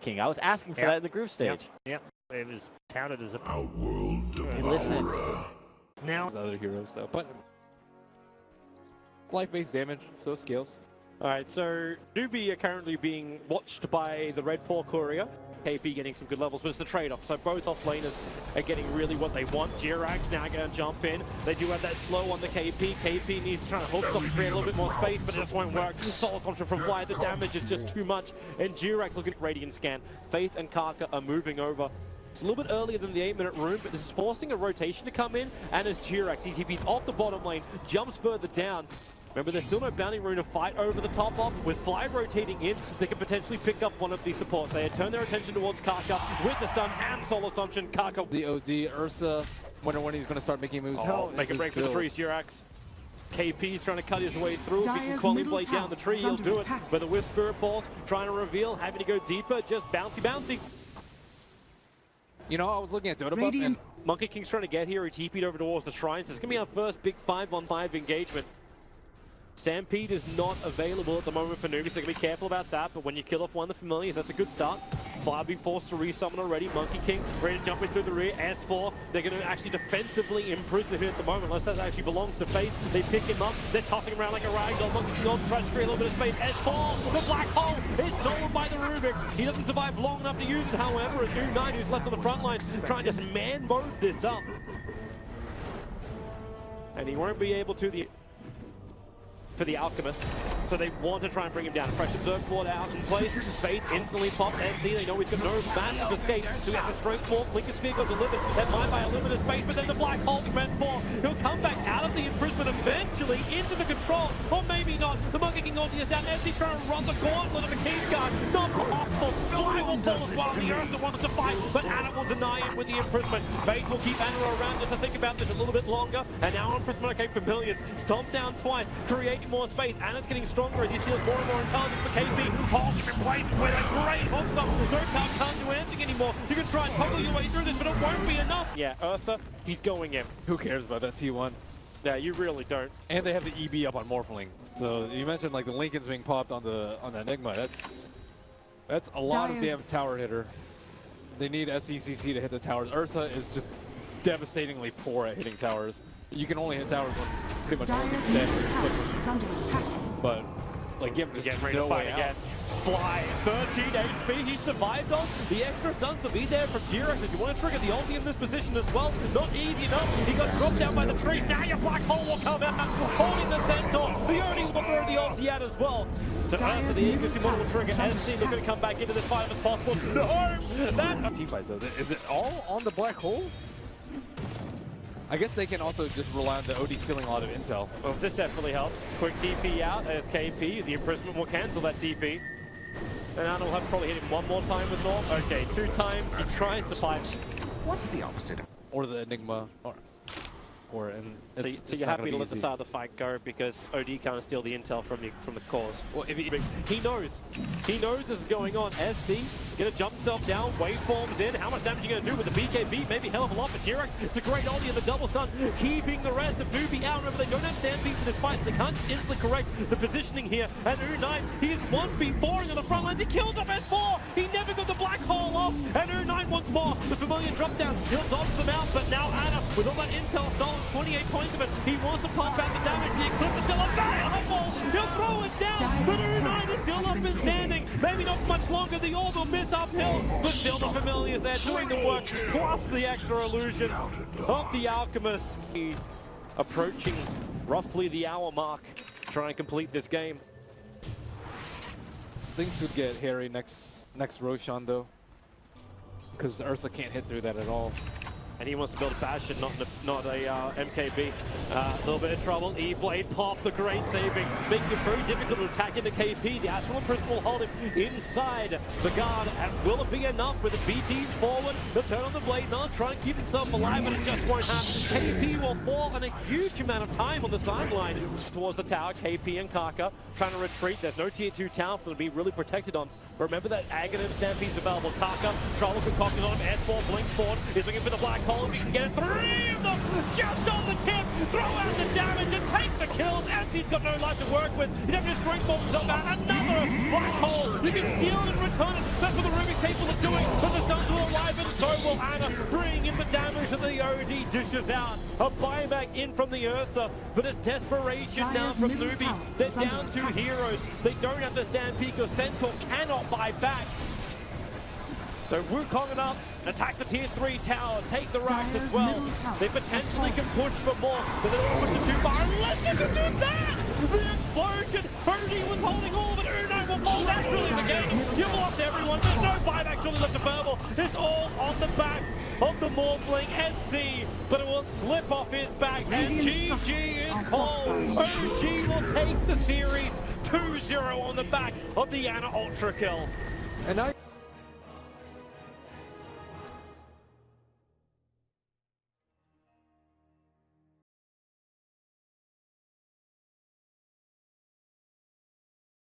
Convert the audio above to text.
King. I was asking for that in the group stage. Yep. It was touted as a world Hey, listen. now. Other heroes though, but life-based damage, so it scales. Alright, so Newbie are currently being watched by the Red Paw Courier. KP getting some good levels, but it's the trade-off. So both offlaners are getting really what they want. Jerax now going to jump in. They do have that slow on the KP. KP needs to try to hook up and create a little bit more space, but it just won't work. Soul Assumption from Fly, the damage is just too much. And Jerax looking at Radiant Scan. Faith and Kaka are moving over. It's a little bit earlier than the 8-minute rune, but this is forcing a rotation to come in. And as Jerax, ETP's off the bottom lane, jumps further down. Remember, there's still no bounty rune to fight over the top of. With Fly rotating in, they can potentially pick up one of these supports. They turn their attention towards Kaka with the stun and Soul Assumption. Kaka. The OD, Ursa, wonder when he's going to start making moves. Make a break for the trees, Jerax. KP's trying to cut his way through. If he can quality blade down the tree, he'll do it. But the Wisp Spirit Balls trying to reveal, having to go deeper, just bouncy. You know, I was looking at Dota Buff and Monkey King's trying to get here. He TP'd over towards the shrines. It's going to be our first big 5-on-5 engagement. Stampede is not available at the moment for Newbies, so be careful about that, but when you kill off one of the familiars, that's a good start. Fly being forced to resummon already. Monkey King ready to jump in through the rear. S4, they're going to actually defensively imprison him at the moment, unless that actually belongs to Faith. They pick him up, they're tossing him around like a ragdoll. Monkey King tries to free a little bit of space. S4, the black hole is stolen by the Rubik. He doesn't survive long enough to use it, however, as U9, who's left on the front line, trying to just man mode this up. And he won't be able to for the Alchemist, so they want to try and bring him down. Fresh Observe Ward out in place. Faith instantly popped SC. They know he's got no massive escape, so he has a straight fork. Linker Sphere got delivered. That might by a limited space, but then the Black Hole transform. He'll come back out of the imprisonment eventually into the control, or maybe not. The Monkey King ulti is down. SC trying to run the gauntlet of the Kingsguard. Not possible. Fly will fall as well. The Ursa wants to fight, but Anna will deny it with the imprisonment. Faith will keep Anna around just to think about this a little bit longer, and now imprisonment came from Millions. Stomped down twice, creating more space. Anna's getting stronger as he steals more and more intelligence for KP. Hold's replaced with a great hook stop. No tower can't do anything anymore. You can try and toggle your way through this, but it won't be enough. Yeah, Ursa, he's going in. who cares about that T1? Yeah, you really don't. And they have the EB up on Morphling. So you mentioned like the Lincoln's being popped on the Enigma. That's a lot of damn tower hitter. They need SECC to hit the towers. Ursa is just devastatingly poor at hitting towers. You can only hit towers when pretty much all the but like give him just ready to fight again. Fly, 13 HP, he survived on. The extra stuns will be there from Jerax. If you want to trigger the ulti in this position as well, not easy enough. He got dropped down by the tree. Now your Black Hole will come out, holding the Centaur. The Oni will throw the ulti out as well. So Ursa, the Eagles model will trigger. SC looking to come back into this fight if possible. No! That team fights though. Is it all on the Black Hole? I guess they can also just rely on the OD stealing a lot of intel. Well, this definitely helps. Quick TP out as KP. The imprisonment will cancel that TP. And Anna will have to probably hit him one more time with North. Okay, 2 times. He tries to fight. What's the opposite of... Or the Enigma. So you're happy to let the side of the fight go because OD can't steal the intel from the cause. Well, if he knows this is going on. SC gonna jump himself down, waveforms in. How much damage are you gonna do with the BKB? Maybe hell of a lot for Jerax. It's a great ulti and the double stun, keeping the rest of Newbie out. Remember, they don't have Stampede for this fight, so they can't instantly correct the positioning here. And U9, he is 1v4ing on the front lines. He kills off S4. He never got the Black Hole off. And U9 once more. The familiar drop down. He'll dodge them out, but now Anna, with all that intel stolen, 28 points of it. He wants to pump out the damage. The Eclipse is still available. He'll throw it down, but U9 is still up and standing. Maybe not much longer. The Orb will miss uphill, but still the familiars there doing the work, plus the extra illusions of the Alchemist. Approaching roughly the hour mark, trying to complete this game. Things could get hairy next Roshan though, because Ursa can't hit through that at all. And he wants to build a Bastion, not a MKB. A little bit of trouble. E-Blade pop, the great saving, making it very difficult to attack into KP. The Astral Imprisonment will hold him inside the guard. And will it be enough with the BTs forward? He'll turn on the blade now, try and keep himself alive, but it just won't happen. KP will fall in a huge amount of time on the sideline towards the tower. KP and Kaka trying to retreat. There's no tier 2 tower for them to be really protected on. But remember that Aghanim Stampede's available. Kaka, trouble concocted on him. S4 blinks forward. He's looking for the Black Hole. If he can get it, 3 of them just on the tip. Throw out the damage and take the kills. He's got no life to work with. He's having to spring bomb himself out. Another black hole. You can steal it and return it. That's what the Rubik's capable of doing. But the stuns will arrive, and so will Anna, bringing in the damage that the OD dishes out. A buyback in from the Ursa, but it's desperation now from Nubi. They're down 2 heroes. They don't have the Stampede because Centaur cannot buy back. So Wukong it up, attack the tier 3 tower, take the racks as well. They potentially can push for more, but they don't push it too far unless they can do that! The explosion! OD was holding all of it, Uno will fall, that's really the game. You've lost everyone, there's no buyback surely left to Verbal. It's all on the backs of the Morphling SC, but it will slip off his back, and GG is called. OG will take the series 2-0 on the back of the Ana Ultra kill. And now